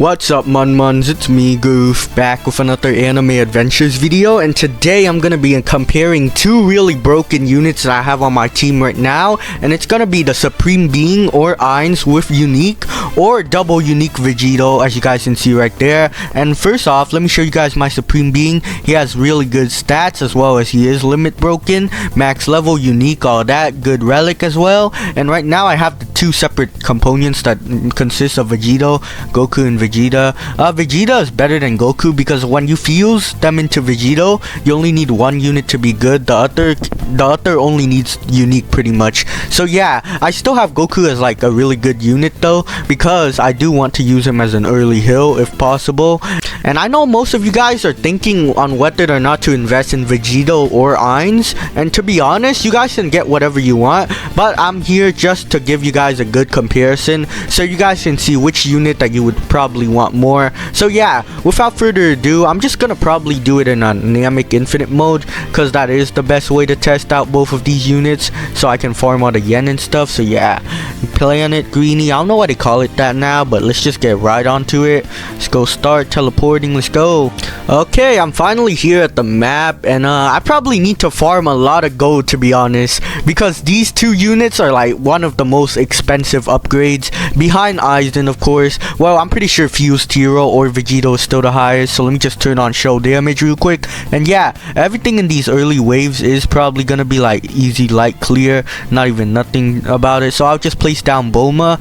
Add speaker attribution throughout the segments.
Speaker 1: What's up muns, it's me Gaoof, back with another anime adventures video, and today I'm gonna be comparing two really broken units that I have on my team right now, and it's gonna be the Supreme Being or Ainz with unique or double unique Vegito, as you guys can see right there. And first off, let me show you guys my Supreme Being. He has really good stats, as well as he is limit broken, max level, unique, all that, good relic as well. And right now I have the two separate components that consist of Vegito, Goku, and Vegeta. Vegeta is better than Goku because when you fuse them into Vegito, you only need one unit to be good. The other only needs unique pretty much. So yeah, I still have Goku as like a really good unit though, because I do want to use him as an early heal if possible. And I know most of you guys are thinking on whether or not to invest in Vegito or Ainz, and to be honest, you guys can get whatever you want, but I'm here just to give you guys a good comparison so you guys can see which unit that you would probably want more. So yeah, without further ado, I'm just gonna probably do it in a dynamic infinite mode, because that is the best way to test out both of these units so I can farm all the yen and stuff. So yeah, Planet Greenie, I don't know why they call it that now, but let's just get right onto it. Let's go start teleporting, let's go. Okay, I'm finally here at the map, and I probably need to farm a lot of gold, to be honest, because these two units are like one of the most expensive upgrades behind Aizen, of course. Well, I'm pretty sure Fused Hero or Vegito is still the highest, so let me just turn on show damage real quick. And yeah, everything in these early waves is probably gonna be like easy, light, clear, not even nothing about it. So I'll just place down Bulma.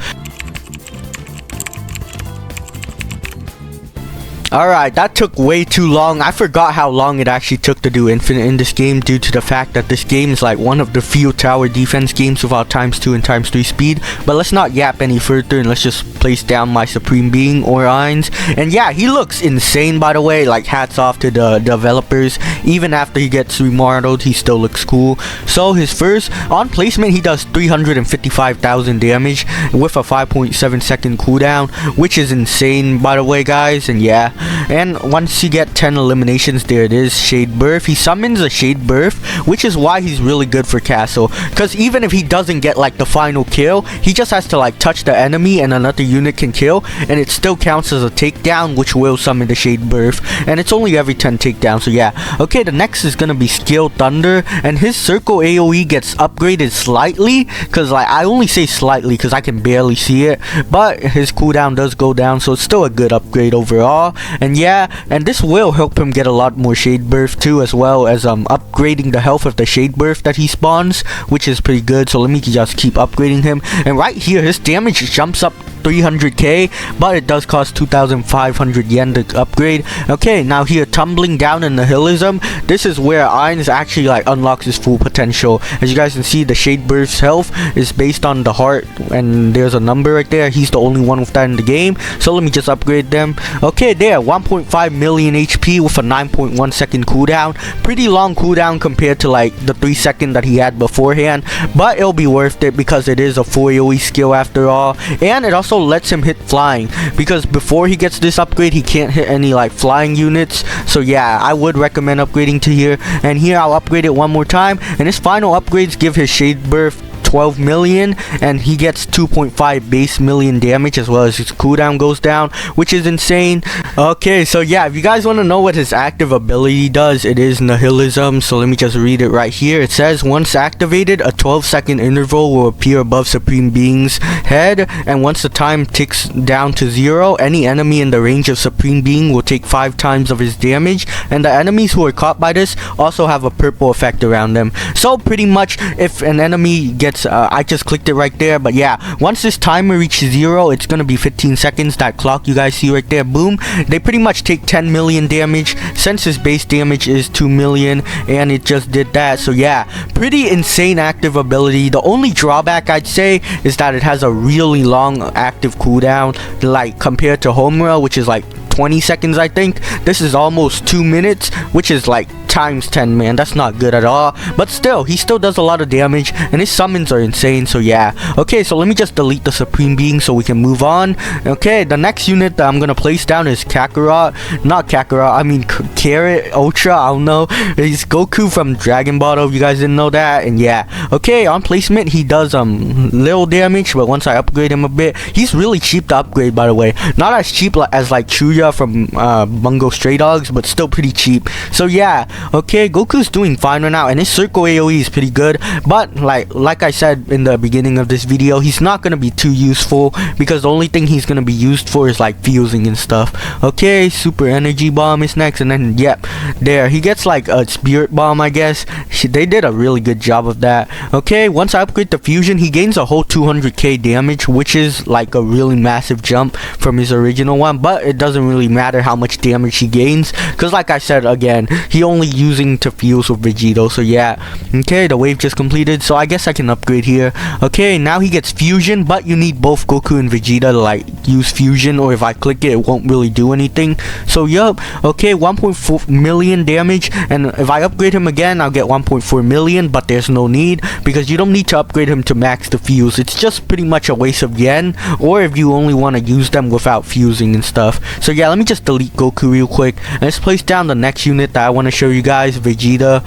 Speaker 1: Alright, that took way too long. I forgot how long it actually took to do infinite in this game, due to the fact that this game is like one of the few tower defense games without ×2 and ×3 speed. But let's not yap any further, and let's just place down my Supreme Being or Ainz. And yeah, he looks insane, by the way. Like, hats off to the developers. Even after he gets remodeled, he still looks cool. So his first on placement, he does 355,000 damage with a 5.7 second cooldown, which is insane, by the way, guys. And yeah, and once you get 10 eliminations, there it is, Shade Birth. He summons a Shade Birth, which is why he's really good for Castle, because even if he doesn't get like the final kill, he just has to like touch the enemy and another unit can kill, and it still counts as a takedown, which will summon the Shade Birth, and it's only every 10 takedowns. So yeah, okay, the next is gonna be Skill Thunder, and his circle AoE gets upgraded slightly, because like I only say slightly because I can barely see it, but his cooldown does go down, so it's still a good upgrade overall. And yeah, and this will help him get a lot more Shade Birth too, as well as upgrading the health of the Shade Birth that he spawns, which is pretty good. So let me just keep upgrading him. And right here, his damage jumps up 300k, but it does cost 2,500 yen to upgrade. Okay, now here, tumbling down in nihilism, this is where Ainz actually like unlocks his full potential. As you guys can see, the Shade Birth's health is based on the heart, and there's a number right there. He's the only one with that in the game, so let me just upgrade them. Okay, there, 1.5 million HP with a 9.1 second cooldown. Pretty long cooldown compared to like the 3 second that he had beforehand, but it'll be worth it because it is a full AoE skill after all, and it also lets him hit flying, because before he gets this upgrade, he can't hit any like flying units. So yeah, I would recommend upgrading to here. And here I'll upgrade it one more time, and his final upgrades give his Shade Birth 12 million, and he gets 2.5 base million damage, as well as his cooldown goes down, which is insane. Okay, so yeah, if you guys want to know what his active ability does, it is nihilism. So let me just read it right here. It says, once activated, a 12-second interval will appear above Supreme Being's head, and once the time ticks down to 0, any enemy in the range of Supreme Being will take 5 times of his damage, and the enemies who are caught by this also have a purple effect around them. So pretty much, if an enemy gets I just clicked it right there, but yeah, once this timer reaches 0, it's gonna be 15 seconds. That clock you guys see right there, boom, they pretty much take 10 million damage, since his base damage is 2 million, and it just did that. So yeah, pretty insane active ability. The only drawback I'd say is that it has a really long active cooldown, like compared to Homura, which is like 20 seconds, I think. This is almost 2 minutes, which is like times 10, man. That's not good at all, but still, he still does a lot of damage, and his summons are insane. So yeah, okay, so let me just delete the Supreme Being so we can move on. Okay, the next unit that I'm gonna place down is Kakarot. Not Kakarot, I mean Carrot Ultra. I don't know. He's Goku from Dragon Ball, if you guys didn't know that. And yeah, okay, on placement he does little damage, but once I upgrade him a bit, he's really cheap to upgrade, by the way. Not as cheap as like Chuya from Bungo Stray Dogs, but still pretty cheap. So yeah, okay, Goku's doing fine right now, and his circle AoE is pretty good, but like I said in the beginning of this video, he's not gonna be too useful because the only thing he's gonna be used for is like fusing and stuff. Okay, Super Energy Bomb is next, and then yep, there he gets like a Spirit Bomb, I guess. They did a really good job of that. Okay, once I upgrade the fusion, he gains a whole 200k damage, which is like a really massive jump from his original one, but it doesn't really matter how much damage he gains because like I said again, he only using to fuse with Vegito. So yeah, okay, the wave just completed, so I guess I can upgrade here. Okay, now he gets fusion, but you need both Goku and Vegeta to like use fusion, or if I click it won't really do anything. So yup, okay, 1.4 million damage, and if I upgrade him again I'll get 1.4 million, but there's no need because you don't need to upgrade him to max the fuse. It's just pretty much a waste of yen, or if you only want to use them without fusing and stuff. So yeah, let me just delete Goku real quick, and let's place down the next unit that I want to show you guys, Vegeta,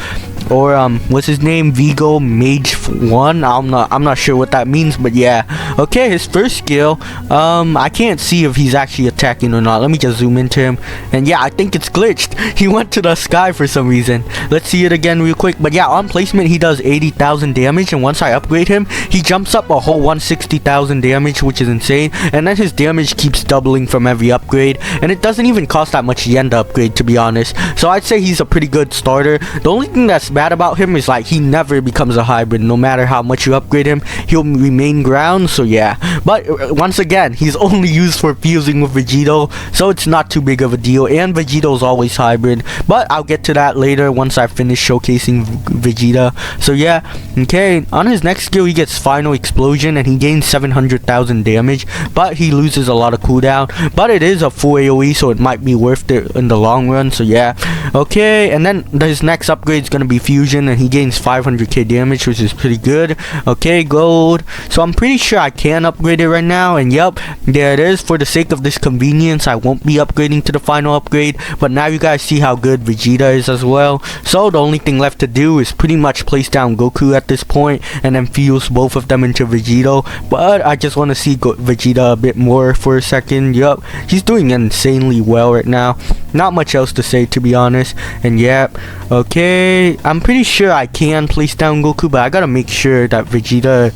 Speaker 1: or what's his name, Vigo Mage 1. I'm not sure what that means, but yeah. Okay, his first skill, I can't see if he's actually attacking or not. Let me just zoom into him, and yeah, I think it's glitched. He went to the sky for some reason. Let's see it again real quick. But yeah, on placement he does 80,000 damage, and once I upgrade him he jumps up a whole 160,000 damage, which is insane. And then his damage keeps doubling from every upgrade, and it doesn't even cost that much yen to upgrade, to be honest. So I'd say he's a pretty good starter. The only thing that's bad about him is like he never becomes a hybrid. No matter how much you upgrade him, he'll remain ground. So yeah, but once again, he's only used for fusing with Vegito, so it's not too big of a deal. And Vegito's always hybrid, but I'll get to that later once I finish showcasing Vegeta. So yeah, okay, on his next skill he gets Final Explosion, and he gains 700,000 damage, but he loses a lot of cooldown, but it is a full AoE, so it might be worth it in the long run. So yeah, okay, and then his next upgrade is gonna be fusion, and he gains 500k damage, which is pretty good. Okay, gold. So I'm pretty sure I can upgrade it right now, and yep, there it is. For the sake of this convenience, I won't be upgrading to the final upgrade, but now you guys see how good Vegeta is as well. So the only thing left to do is pretty much place down Goku at this point, and then fuse both of them into Vegito. But I just want to see Vegeta a bit more for a second. Yup, he's doing insanely well right now. Not much else to say, to be honest. And yep, okay, I'm pretty sure I can place down Goku, but I gotta make sure that Vegeta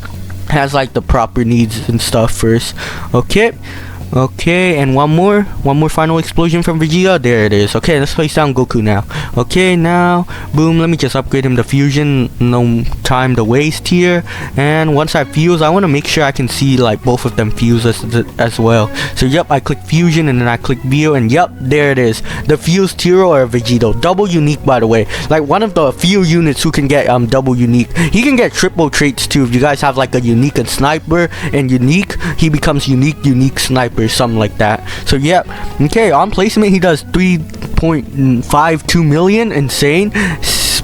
Speaker 1: has like the proper needs and stuff first. Okay, and one more final explosion from Vegeta. There it is. Okay, let's place down Goku now. Okay, now boom, let me just upgrade him to fusion. No time to waste here. And once I fuse, I want to make sure I can see like both of them fuse as well. So yep, I click fusion, and then I click Bio, and yep, there it is, the fused hero or Vegito. Double unique, by the way, like one of the few units who can get double unique. He can get triple traits too. If you guys have like a unique and sniper and unique, he becomes unique sniper, something like that. So yep, okay, on placement he does 3.52 million. Insane.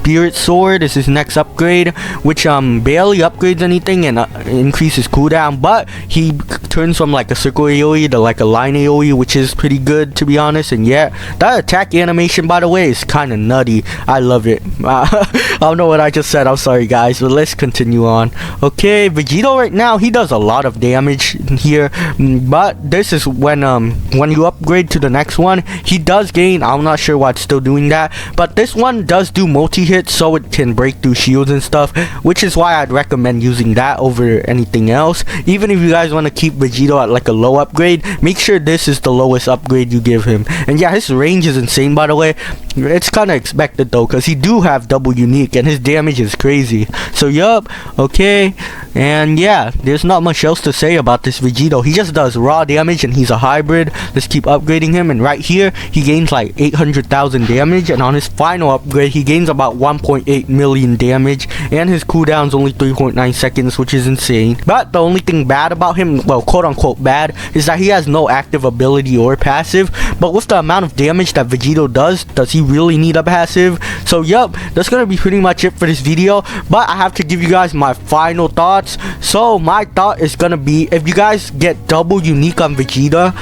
Speaker 1: Spirit Sword is his next upgrade, which barely upgrades anything and increases cooldown, but he turns from like a circle AoE to like a line AoE, which is pretty good, to be honest. And yeah, that attack animation, by the way, is kind of nutty. I love it. I don't know what I just said, I'm sorry guys, but let's continue on. Okay, Vegito right now, he does a lot of damage here, but this is when you upgrade to the next one, he does gain, I'm not sure why it's still doing that, but this one does do multi-hit, so it can break through shields and stuff, which is why I'd recommend using that over anything else. Even if you guys want to keep Vegito at like a low upgrade, make sure this is the lowest upgrade you give him. And yeah, his range is insane, by the way. It's kind of expected though, because he do have double unique and his damage is crazy. So yup, okay, and yeah, there's not much else to say about this Vegito. He just does raw damage and he's a hybrid. Let's keep upgrading him, and right here he gains like 800,000 damage, and on his final upgrade he gains about 1.8 million damage, and his cooldown's only 3.9 seconds, which is insane. But the only thing bad about him, well, quote unquote bad, is that he has no active ability or passive, but with the amount of damage that Vegito does he really need a passive? So yup, that's gonna be pretty much it for this video, but I have to give you guys my final thoughts. So my thought is gonna be, if you guys get double unique on Vegeta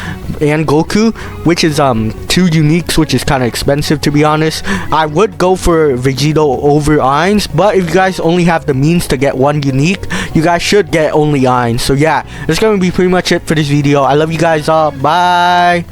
Speaker 1: and Goku, which is 2 uniques, which is kind of expensive to be honest, I would go for Vegito over Ainz. But if you guys only have the means to get 1 unique, you guys should get only Ainz. So yeah, that's gonna be pretty much it for this video. I love you guys all. Bye.